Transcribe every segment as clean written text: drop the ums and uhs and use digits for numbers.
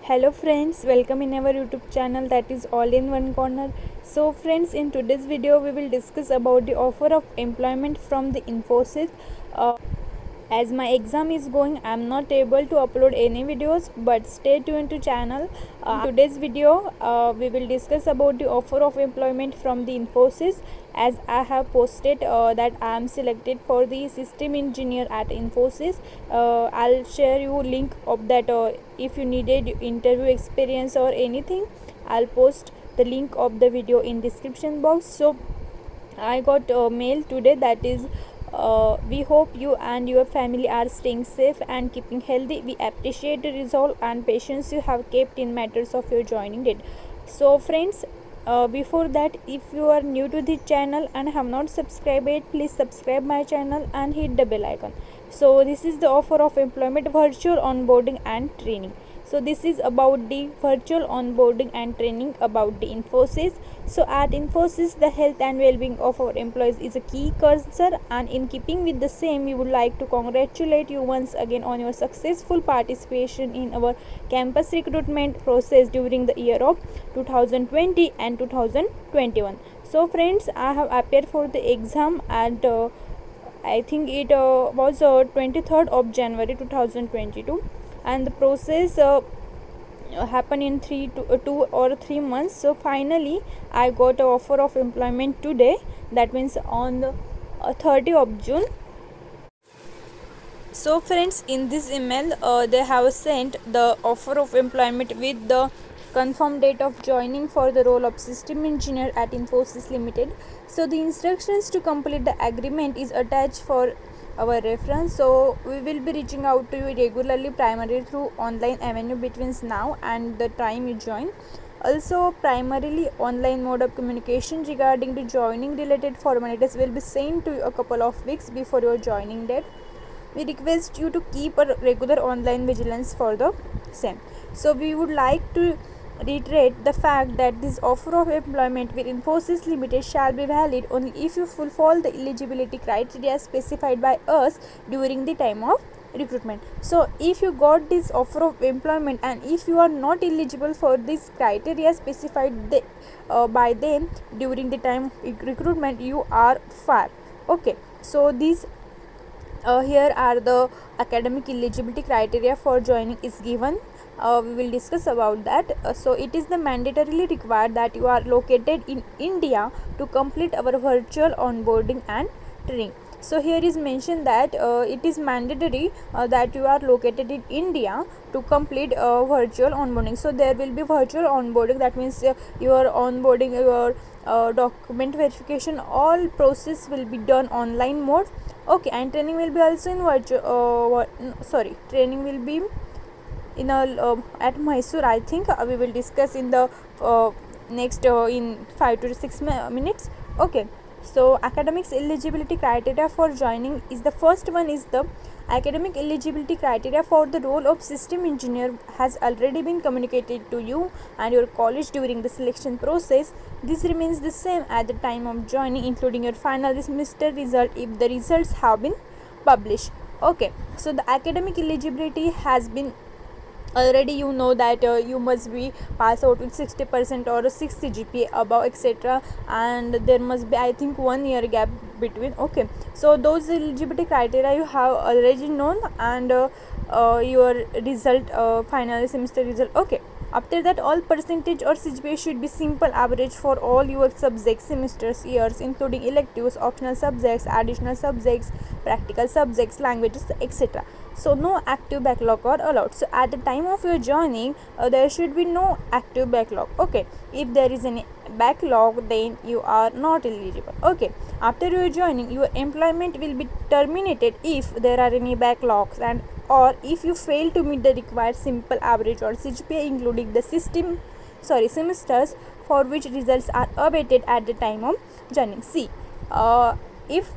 Hello friends, welcome in our YouTube channel, that is All in One Corner. So friends, in today's video we will discuss about the offer of employment from the Infosys. As my exam is going, I am not able to upload any videos, but stay tuned to channel. Today's video we will discuss about the offer of employment from the Infosys, as I have posted that I am selected for the system engineer at Infosys. I'll share you link of that. If you needed interview experience or anything, I'll post the link of the video in description box. So I got a mail today that is we hope you and your family are staying safe and keeping healthy. We appreciate the resolve and patience you have kept in matters of your joining date. So friends, before that, if you are new to the channel and have not subscribed yet, please subscribe my channel and hit the bell icon. So this is the offer of employment, virtual onboarding and training. So this is about the virtual onboarding and training about the Infosys. So at Infosys, the health and well-being of our employees is a key concern, and in keeping with the same, we would like to congratulate you once again on your successful participation in our campus recruitment process during the year of 2020 and 2021. So friends, I have appeared for the exam at I think it was 23rd of January 2022, and the process happened in 2 or 3 months. So finally I got an offer of employment today, that means on the 30th of June. So friends, in this email they have sent the offer of employment with the confirmed date of joining for the role of system engineer at Infosys Limited. So the instructions to complete the agreement is attached for our reference. So we will be reaching out to you regularly, primarily through online avenue between now and the time you join. Also, primarily online mode of communication regarding the joining related formalities will be sent to you a couple of weeks before your joining date. We request you to keep a regular online vigilance for the same. So we would like to reiterate the fact that this offer of employment with Infosys Limited shall be valid only if you fulfill the eligibility criteria specified by us during the time of recruitment. So if you got this offer of employment and if you are not eligible for this criteria specified by them during the time of recruitment, you are fired. Okay, so these here are the academic eligibility criteria for joining is given. We will discuss about that. So it is the mandatorily required that you are located in India to complete our virtual onboarding and training. So here is mentioned that it is mandatory that you are located in India to complete virtual onboarding. So there will be virtual onboarding, that means your onboarding, your document verification, all process will be done online mode. Okay, and training will be also in virtual training will be in a at Mysore. I think we will discuss in the next in 5 to 6 minutes. Okay, so academics eligibility criteria for joining is the first one is the academic eligibility criteria for the role of system engineer has already been communicated to you and your college during the selection process. This remains the same at the time of joining, including your final semester result if the results have been published. Okay, so the academic eligibility has been already, you know that you must be pass out with 60% or 60 GPA above, etc., and there must be, I think, 1 year gap between. Okay, so those eligibility criteria you have already known, and your result, final semester result. Okay, after that, all percentage or CGPA should be simple average for all your subjects, semesters, years, including electives, optional subjects, additional subjects, practical subjects, languages, etc. So no active backlog are allowed. So at the time of your joining, there should be no active backlog. Okay, if there is any backlog, then you are not eligible. Okay, after your joining, your employment will be terminated if there are any backlogs, and or if you fail to meet the required simple average or CGPA, including the semesters for which results are awaited at the time of joining. See, if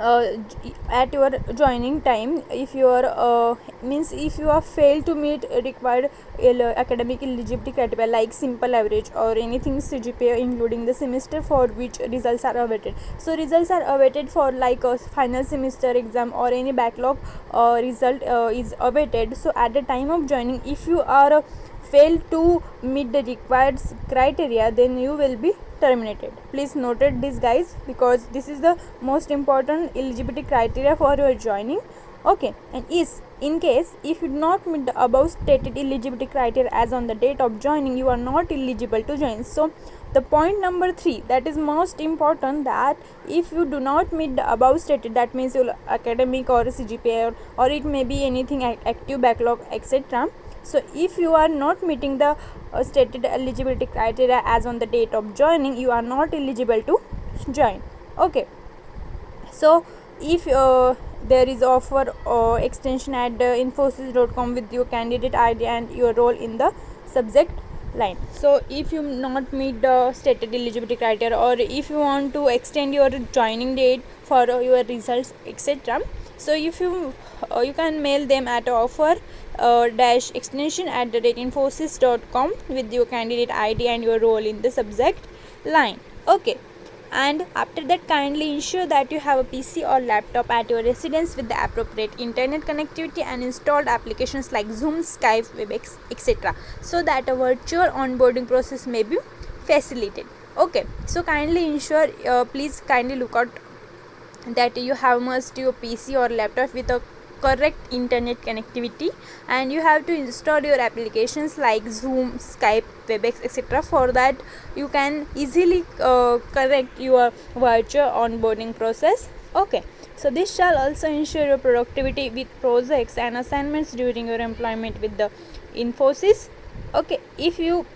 at your joining time, if you are if you have failed to meet required academic eligibility criteria like simple average or anything CGPA, including the semester for which results are awaited. So results are awaited for like a final semester exam or any backlog result is awaited. So at the time of joining, if you are fail to meet the required criteria, then you will be terminated. Please noted this, guys, because this is the most important eligibility criteria for your joining. Okay, and is in case if you do not meet the above stated eligibility criteria as on the date of joining, you are not eligible to join. So the point number 3, that is most important, that if you do not meet the above stated, that means your academic or CGPA, or it may be anything active backlog, etc. So if you are not meeting the stated eligibility criteria as on the date of joining, you are not eligible to join. Okay, so if there is offer extension at infosys.com with your candidate ID and your role in the subject line. So if you not meet the stated eligibility criteria, or if you want to extend your joining date for your results, etc., so if you you can mail them at offer dash extension at the infosys.com with your candidate ID and your role in the subject line. Okay, and after that, kindly ensure that you have a PC or laptop at your residence with the appropriate internet connectivity and installed applications like Zoom, Skype, Webex, etc., so that a virtual onboarding process may be facilitated. Okay, so kindly ensure, please kindly look out that you have must your PC or laptop with a correct internet connectivity, and you have to install your applications like Zoom, Skype, Webex, etc., for that you can easily correct your virtual onboarding process. Okay, so this shall also ensure your productivity with projects and assignments during your employment with the Infosys. Okay, if you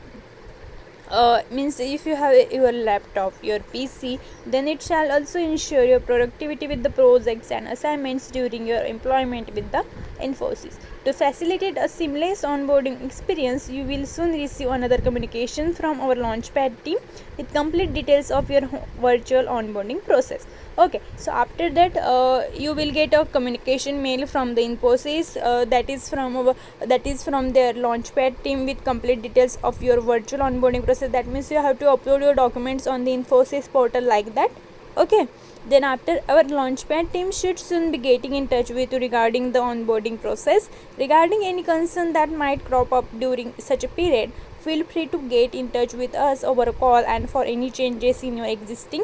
means if you have your laptop, your PC, then it shall also ensure your productivity with the projects and assignments during your employment with the Infosys. To facilitate a seamless onboarding experience, you will soon receive another communication from our Launchpad team with complete details of your virtual onboarding process. Okay, so after that you will get a communication mail from the Infosys, that is from their Launchpad team with complete details of your virtual onboarding process. That means you have to upload your documents on the Infosys portal like that. Okay, then after, our Launchpad team should soon be getting in touch with you regarding the onboarding process. Regarding any concern that might crop up during such a period, feel free to get in touch with us over a call, and for any changes in your existing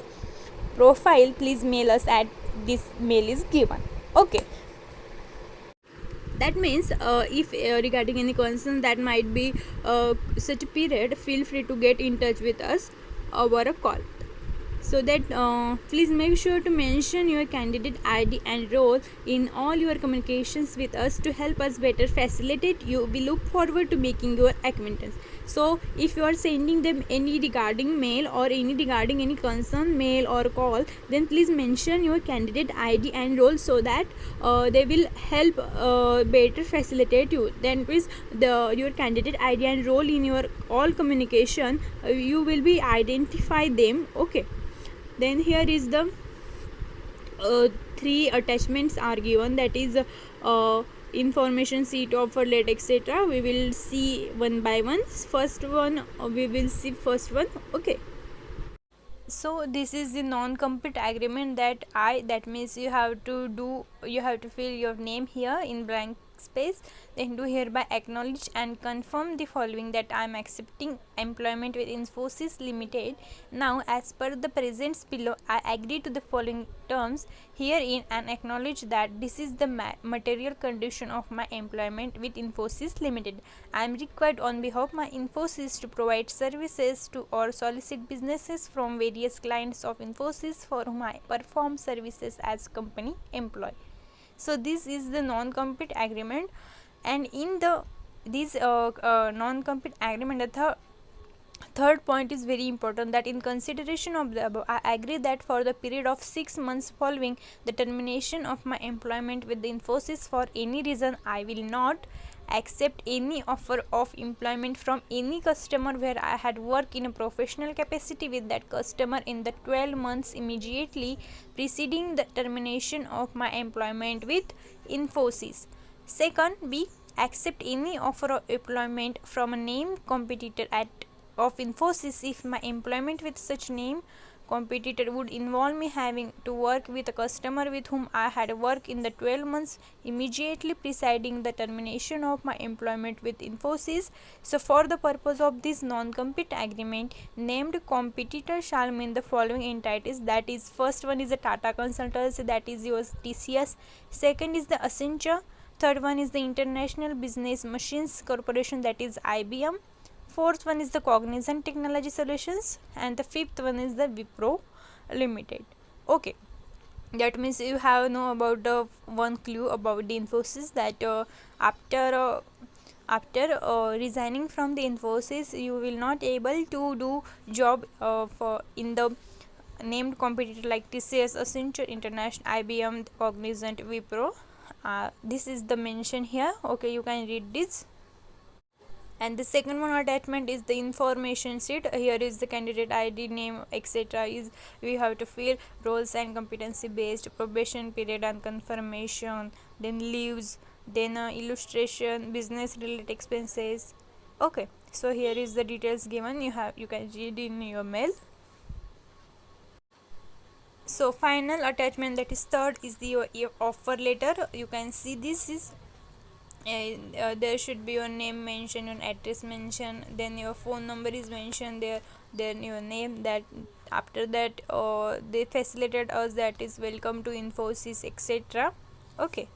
profile, please mail us at this mail is given. Okay, that means if regarding any concern that might be such a period, feel free to get in touch with us over a call. So that please make sure to mention your candidate ID and role in all your communications with us to help us better facilitate you. We look forward to making your acquaintance. So if you are sending them any regarding mail or any regarding any concern mail or call, then please mention your candidate ID and role, so that they will help better facilitate you. Then please your candidate ID and role in your all communication, you will be identify them. Okay, then here is the 3 attachments are given, that is information sheet, offer letter, etc. We will see one by one. First one, we will see first one. Okay, so this is the non-compete agreement that means you have to fill your name here in blank space, then do hereby acknowledge and confirm the following, that I am accepting employment with Infosys Limited. Now, as per the presents below, I agree to the following terms herein and acknowledge that this is the material condition of my employment with Infosys Limited. I am required on behalf of my Infosys to provide services to or solicit businesses from various clients of Infosys for whom I perform services as company employee. So this is the non-compete agreement, and in the this non-compete agreement, the third point is very important, that in consideration of the above, I agree that for the period of 6 months following the termination of my employment with the Infosys for any reason, I will not accept any offer of employment from any customer where I had worked in a professional capacity with that customer in the 12 months immediately preceding the termination of my employment with Infosys. Second, B, accept any offer of employment from a named competitor of Infosys if my employment with such name competitor would involve me having to work with a customer with whom I had worked in the 12 months immediately preceding the termination of my employment with Infosys. So for the purpose of this non-compete agreement, named competitor shall mean the following entities, that is, first one is the Tata Consultancy, that is your TCS. Second is the Accenture. Third one is the International Business Machines Corporation, that is IBM. Fourth one is the Cognizant Technology Solutions, and the fifth one is the Wipro Limited. Okay, that means you have know about the one clue about the Infosys, that after resigning from the Infosys, you will not able to do job for in the named competitor like TCS, Accenture, International, IBM, Cognizant, Wipro. This is the mention here. Okay, you can read this. And the second one attachment is the information sheet. Here is the candidate ID, name, etc. is we have to fill roles and competency based, probation period and confirmation, then leaves, then illustration, business related expenses. Okay, so here is the details given. You can read in your mail. So final attachment, that is third, is the your offer letter. You can see this is there should be your name mentioned, your address mentioned, then your phone number is mentioned there, then your name. That after that they facilitated us, that is welcome to Infosys, etc. Okay,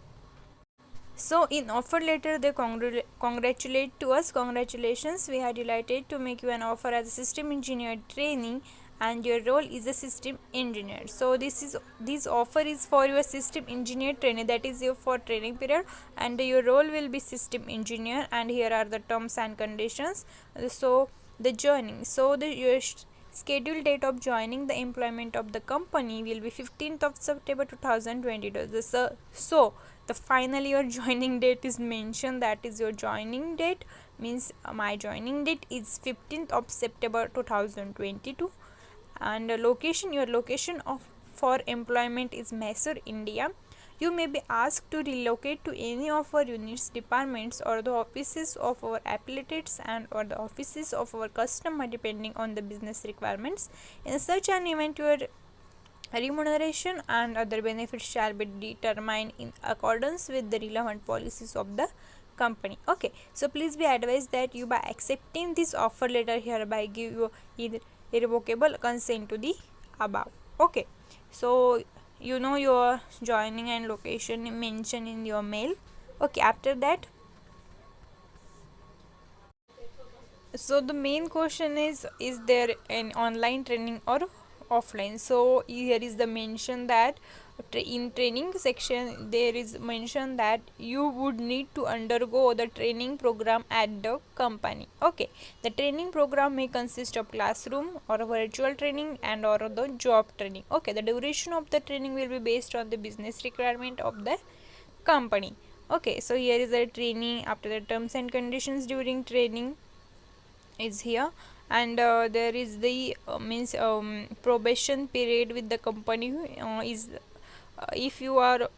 so in offer letter they congratulate to us, congratulations, we are delighted to make you an offer as a system engineer trainee and your role is a system engineer. So this offer is for your system engineer training, that is your for training period, and your role will be system engineer, and here are the terms and conditions. So the joining, so your scheduled date of joining the employment of the company will be 15th of September 2022. So the final your joining date is mentioned, that is your joining date means my joining date is 15th of September 2022. And location, your location of for employment is Mysore, India. You may be asked to relocate to any of our units, departments, or the offices of our affiliates and or the offices of our customer depending on the business requirements. In such an event, your remuneration and other benefits shall be determined in accordance with the relevant policies of the company. Okay, so please be advised that you by accepting this offer letter hereby give you irrevocable consent to the above. Okay, so you know your joining and location mentioned in your mail. Okay, after that, so the main question is there an online training or offline? So here is the mention that in training section there is mention that you would need to undergo the training program at the company. Okay, the training program may consist of classroom or virtual training and or the job training. Okay, the duration of the training will be based on the business requirement of the company. Okay, so here is the training. After the terms and conditions during training is here, and there is the means probation period with the company is if you are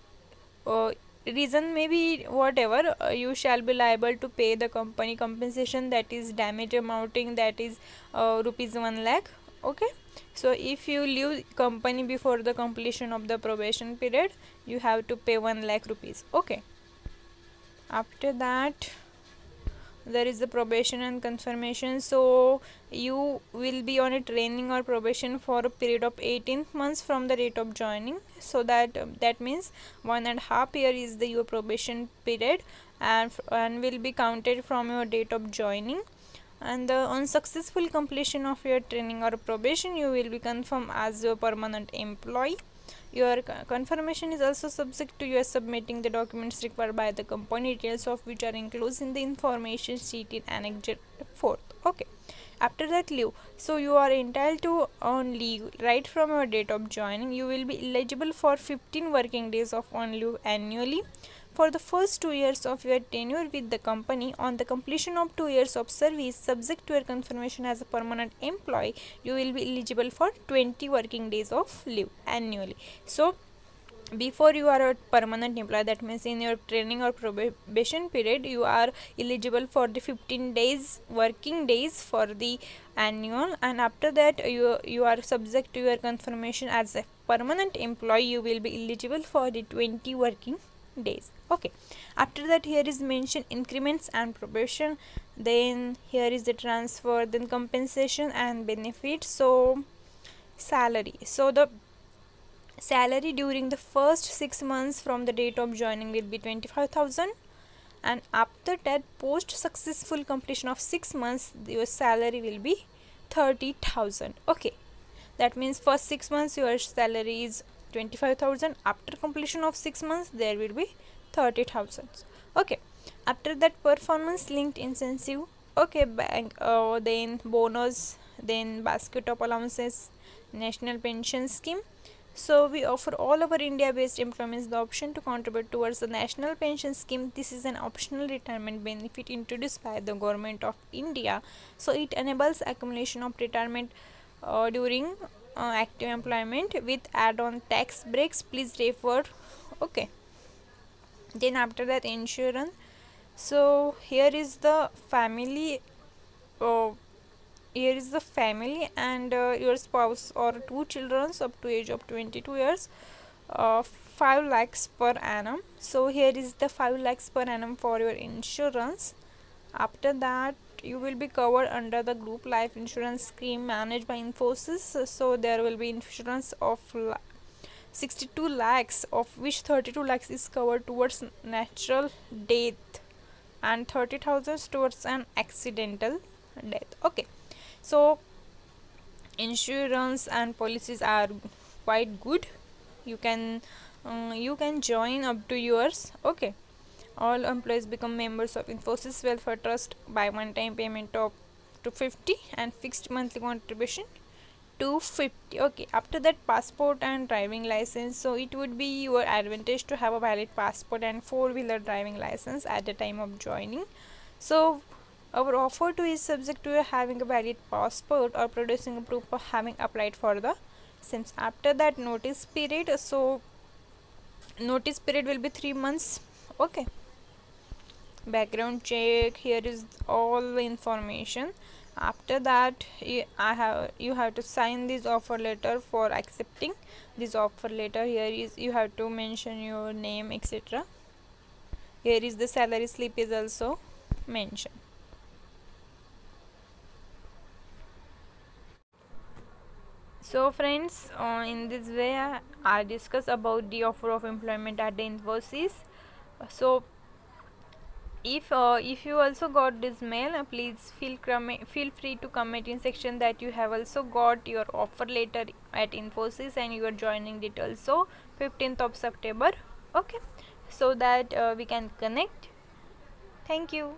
reason maybe whatever, you shall be liable to pay the company compensation, that is damage amounting, that is rupees 1 lakh. Okay, so if you leave company before the completion of the probation period, you have to pay 1 lakh rupees. Okay, after that there is the probation and confirmation. So you will be on a training or probation for a period of 18 months from the date of joining. So that means 1.5 year is the your probation period, and will be counted from your date of joining. And on successful completion of your training or probation, you will be confirmed as your permanent employee. Your confirmation is also subject to your submitting the documents required by the company, details of which are enclosed in the information sheet in Annex 4. Okay, after that leave, so you are entitled to on leave right from your date of joining. You will be eligible for 15 working days of on leave annually for the first 2 years of your tenure with the company. On the completion of 2 years of service, subject to your confirmation as a permanent employee, you will be eligible for 20 working days of leave annually. So before you are a permanent employee, that means in your training or probation period, you are eligible for the 15 days working days for the annual, and after that you are subject to your confirmation as a permanent employee, you will be eligible for the 20 working days. Okay, after that here is mentioned increments and probation, then here is the transfer, then compensation and benefits. So salary, so the salary during the first 6 months from the date of joining will be 25,000, and after that post successful completion of 6 months your salary will be 30,000. Okay, that means for 6 months your salary is 25,000, after completion of 6 months there will be 30,000. Okay, after that performance linked incentive, okay, bank, then bonus, then basket of allowances, national pension scheme. So we offer all our India-based employees the option to contribute towards the national pension scheme. This is an optional retirement benefit introduced by the government of India. So it enables accumulation of retirement during active employment with add-on tax breaks. Please refer. Okay. Then after that insurance. So here is the family. Uh, Here is the family and your spouse or two children up to age of 22 years, 5 lakhs per annum. So here is the 5 lakhs per annum for your insurance. After that you will be covered under the group life insurance scheme managed by Infosys. So there will be insurance of 62 lakhs, of which 32 lakhs is covered towards natural death and 30,000 towards an accidental death. Okay, so insurance and policies are quite good. You can join up to yours. Okay, all employees become members of Infosys Welfare Trust by one-time payment of 250 and fixed monthly contribution 250. Okay, after that passport and driving license. So it would be your advantage to have a valid passport and four-wheeler driving license at the time of joining. So our offer to is subject to having a valid passport or producing a proof of having applied for the SIMs. After that notice period, so notice period will be 3 months. Okay, background check, here is all the information. After that you have to sign this offer letter for accepting this offer letter. Here is you have to mention your name, etc. Here is the salary slip is also mentioned. So friends, in this way I discuss about the offer of employment at the Infosys. So if you also got this mail, please feel free to comment in section that you have also got your offer letter at Infosys and your joining date also 15th of September. Okay, so that we can connect. Thank you.